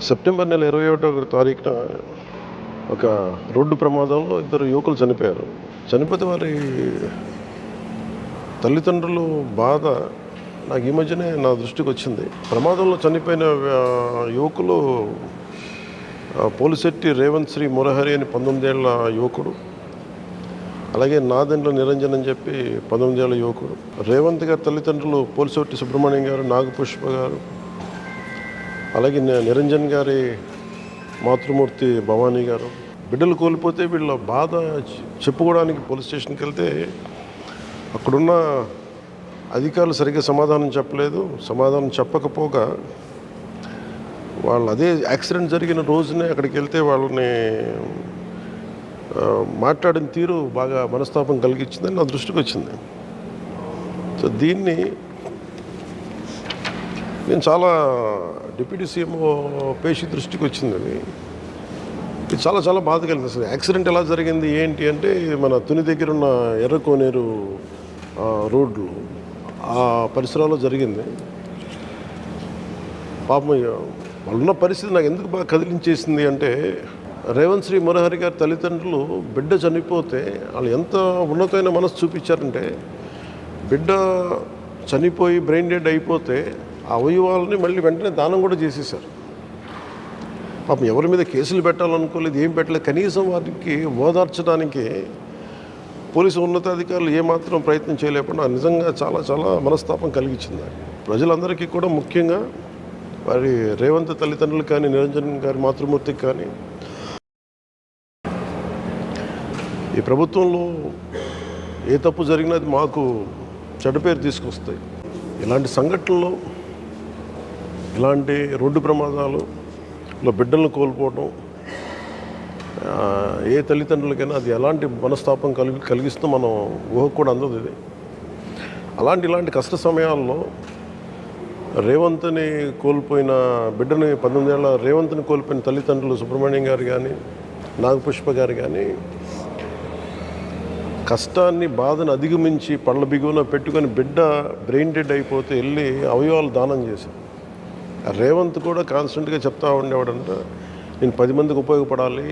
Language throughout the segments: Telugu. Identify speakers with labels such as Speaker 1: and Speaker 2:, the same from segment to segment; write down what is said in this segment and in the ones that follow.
Speaker 1: సెప్టెంబర్ నెల 21వ తారీఖున ఒక రోడ్డు ప్రమాదంలో ఇద్దరు యువకులు చనిపోయారు. చనిపోతే వారి తల్లిదండ్రులు బాధ నాకు ఈ మధ్యనే నా దృష్టికి వచ్చింది. ప్రమాదంలో చనిపోయిన యువకులు పోలిశెట్టి రేవంత్ శ్రీ మురహరి అని 19 ఏళ్ల యువకుడు, అలాగే నాదెండ్ల నిరంజన్ అని చెప్పి 19 ఏళ్ల యువకుడు. రేవంత్ గారి తల్లిదండ్రులు పోలిశెట్టి సుబ్రహ్మణ్యం గారు, నాగపుష్ప గారు, అలాగే నిరంజన్ గారి మాతృమూర్తి భవానీ గారు. బిడ్డలు కోల్పోతే వీళ్ళ బాధ చెప్పుకోవడానికి పోలీస్ స్టేషన్కి వెళ్తే అక్కడున్న అధికారులు సరిగ్గా సమాధానం చెప్పలేదు. సమాధానం చెప్పకపోగా వాళ్ళు అదే యాక్సిడెంట్ జరిగిన రోజునే అక్కడికి వెళ్తే వాళ్ళని మాట్లాడిన తీరు బాగా మనస్తాపం కలిగించిందని నా దృష్టికి వచ్చింది. సో దీన్ని నేను చాలా డిప్యూటీ సీఎంఓ పేషి దృష్టికి వచ్చింది. ఇది చాలా చాలా బాధ కలిగింది. యాక్సిడెంట్ ఎలా జరిగింది ఏంటి అంటే, మన తుని దగ్గర ఉన్న ఎర్రకోనేరు రోడ్లు ఆ పరిసరాల్లో జరిగింది. పాపం వాళ్ళున్న పరిస్థితి నాకు ఎందుకు బాగా కదిలించేసింది అంటే, రేవంత్ శ్రీ మురహరి గారి తల్లిదండ్రులు బిడ్డ చనిపోతే వాళ్ళు ఎంత ఉన్నతమైన మనసు చూపించారంటే, బిడ్డ చనిపోయి బ్రెయిన్ డెడ్ అయిపోతే ఆ అవయవాలని మళ్ళీ వెంటనే దానం కూడా చేసేసారు. పాపం ఎవరి మీద కేసులు పెట్టాలనుకోలేదు, ఏం పెట్టలేదు. కనీసం వారికి ఓదార్చడానికి పోలీసు ఉన్నతాధికారులు ఏమాత్రం ప్రయత్నం చేయలేకుండా నిజంగా చాలా చాలా మనస్తాపం కలిగించింది. ప్రజలందరికీ కూడా, ముఖ్యంగా వారి రేవంత్ తల్లిదండ్రులకు కానీ, నిరంజన్ గారి మాతృమూర్తికి కానీ, ఈ ప్రభుత్వంలో ఏ తప్పు జరిగినా అది మాకు చెడ్డ పేరు తీసుకొస్తాయి. ఇలాంటి సంఘటనలు, ఇలాంటి రోడ్డు ప్రమాదాలు, ఇలా బిడ్డలను కోల్పోవడం ఏ తల్లిదండ్రులకైనా అది ఎలాంటి మనస్తాపం కలిగిస్తూ మనం ఊహకు కూడా అందదు. ఇది ఇలాంటి కష్ట సమయాల్లో రేవంత్ని కోల్పోయిన బిడ్డని, 19 ఏళ్ల రేవంత్ని కోల్పోయిన తల్లిదండ్రులు సుబ్రహ్మణ్యం గారు కానీ, నాగపుష్ప గారు కానీ కష్టాన్ని, బాధను అధిగమించి పళ్ళ బిగువన పెట్టుకొని బిడ్డ బ్రెయిన్ డెడ్ అయిపోతే వెళ్ళి అవయవాలు దానం చేశారు. రేవంత్ కూడా కాన్స్టెంట్గా చెప్తా ఉండేవాడంట, నేను 10 మందికి ఉపయోగపడాలి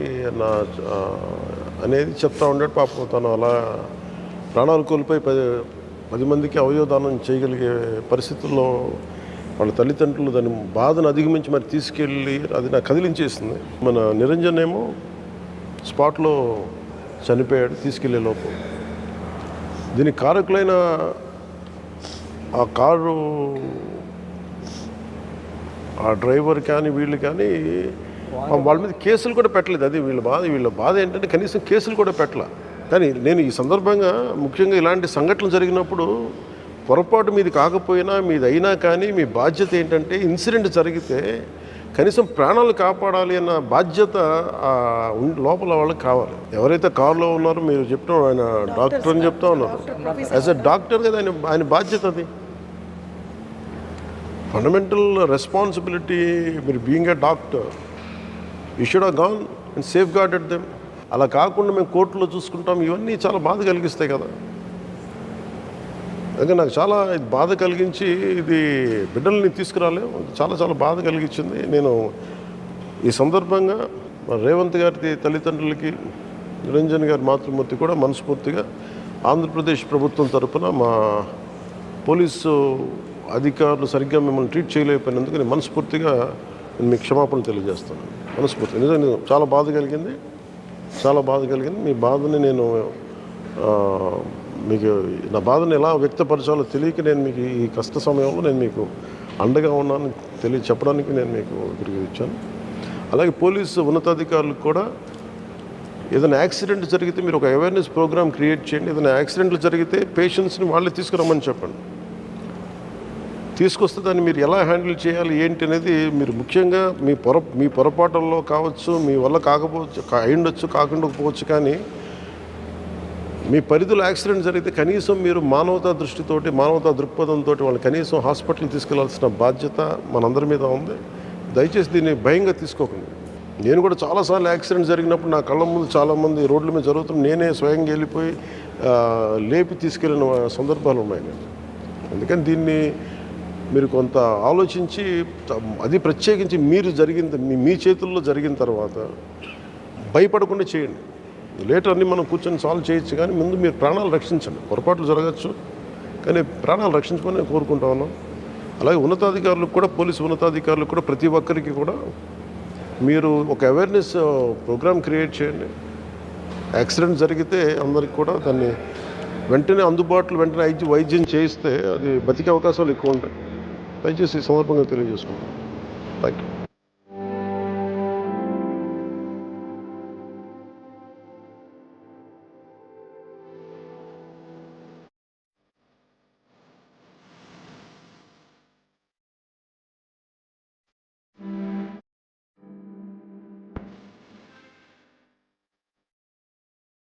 Speaker 1: అనేది చెప్తా ఉండేవాడు. పాపం తను అలా ప్రాణాలు కోల్పోయి 10 మందికి అవయవదానం చేయగలిగే పరిస్థితుల్లో వాళ్ళ తల్లిదండ్రులు దాని బాధను అధిగమించి మరి తీసుకెళ్ళి, అది నాకు కదిలించేసింది. మన నిరంజన్ ఏమో స్పాట్లో చనిపోయాడు తీసుకెళ్లే లోపు. దీనికి కారకులైన ఆ కారు ఆ డ్రైవర్ కానీ వీళ్ళు కానీ వాళ్ళ మీద కేసులు కూడా పెట్టలేదు. అది వీళ్ళ బాధ ఏంటంటే కనీసం కేసులు కూడా పెట్టలే. కానీ నేను ఈ సందర్భంగా ముఖ్యంగా ఇలాంటి సంఘటనలు జరిగినప్పుడు పొరపాటు మీది కాకపోయినా, మీది అయినా కానీ మీ బాధ్యత ఏంటంటే, ఇన్సిడెంట్ జరిగితే కనీసం ప్రాణాలు కాపాడాలి అన్న బాధ్యత లోపల వాళ్ళకి కావాలి. ఎవరైతే కారులో ఉన్నారో, మీరు చెప్తాం ఆయన డాక్టర్ అని చెప్తా ఉన్నారు, యాజ్ ఎ డాక్టర్ కదా ఆయన బాధ్యత. అది ఫండమెంటల్ రెస్పాన్సిబిలిటీ. మీరు being a doctor, you should have gone and safe guarded them. అలా కాకుండా మేము కోర్టులో చూసుకుంటాం, ఇవన్నీ చాలా బాధ కలిగిస్తాయి కదా. అందుకే నాకు చాలా బాధ కలిగించి, ఇది బిడ్డల్ని తీసుకురాలేము, చాలా చాలా బాధ కలిగించింది. నేను ఈ సందర్భంగా రేవంత్ గారి తల్లిదండ్రులకి, నిరంజన్ గారి మాతృమూర్తి కూడా మనస్ఫూర్తిగా ఆంధ్రప్రదేశ్ ప్రభుత్వం తరఫున మా పోలీసు అధికారులు సరిగ్గా మిమ్మల్ని ట్రీట్ చేయలేకపోయినందుకు నేను మనస్ఫూర్తిగా మీకు క్షమాపణలు తెలియజేస్తాను. మనస్ఫూర్తిగా నిజంగా చాలా బాధ కలిగింది, చాలా బాధ కలిగింది. మీ బాధని నేను మీకు నా బాధను ఎలా వ్యక్తపరచాలో తెలియక నేను మీకు ఈ కష్ట సమయంలో నేను మీకు అండగా ఉన్నాను చెప్పడానికి నేను మీకు ఇక్కడికి వచ్చాను. అలాగే పోలీసు ఉన్నతాధికారులకు కూడా ఏదైనా యాక్సిడెంట్ జరిగితే మీరు ఒక అవేర్నెస్ ప్రోగ్రామ్ క్రియేట్ చేయండి. ఏదైనా యాక్సిడెంట్లు జరిగితే పేషెంట్స్ని వాళ్ళే తీసుకురమ్మని చెప్పండి. తీసుకొస్తే దాన్ని మీరు ఎలా హ్యాండిల్ చేయాలి ఏంటి అనేది మీరు ముఖ్యంగా మీ పొరపాటుల్లో కావచ్చు, మీ వల్ల కాకపోవచ్చు, అయ్యుండొచ్చు, కాకుండా పోవచ్చు, కానీ మీ పరిధిలో యాక్సిడెంట్ జరిగితే కనీసం మీరు మానవతా దృష్టితోటి, మానవతా దృక్పథంతో వాళ్ళని కనీసం హాస్పిటల్ తీసుకెళ్లాల్సిన బాధ్యత మనందరి మీద ఉంది. దయచేసి దీన్ని భయంగా తీసుకోకండి. నేను కూడా చాలాసార్లు యాక్సిడెంట్ జరిగినప్పుడు నా కళ్ళ ముందు చాలామంది రోడ్ల మీద జరుగుతుంది, నేనే స్వయంగా వెళ్ళిపోయి లేపి తీసుకెళ్ళిన సందర్భాలు ఉన్నాయి. అందుకని దీన్ని మీరు కొంత ఆలోచించి అది ప్రత్యేకించి మీరు జరిగింది మీ చేతుల్లో జరిగిన తర్వాత భయపడకుండా చేయండి. లేటర్ అన్నీ మనం కూర్చొని సాల్వ్ చేయొచ్చు, కానీ ముందు మీరు ప్రాణాలు రక్షించండి. పొరపాట్లు జరగచ్చు, కానీ ప్రాణాలు రక్షించుకొని నేను కోరుకుంటా ఉన్నాం. అలాగే ఉన్నతాధికారులకు కూడా, పోలీసు ఉన్నతాధికారులకు కూడా, ప్రతి ఒక్కరికి కూడా మీరు ఒక అవేర్నెస్ ప్రోగ్రామ్ క్రియేట్ చేయండి. యాక్సిడెంట్ జరిగితే అందరికి కూడా దాన్ని వెంటనే అందుబాటులో వెంటనే వైద్యం చేయిస్తే అది బతికే అవకాశాలు ఎక్కువ ఉంటాయి. దయచేసి ఈ సందర్భంగా తెలియజేసుకుంటాం. Thank you.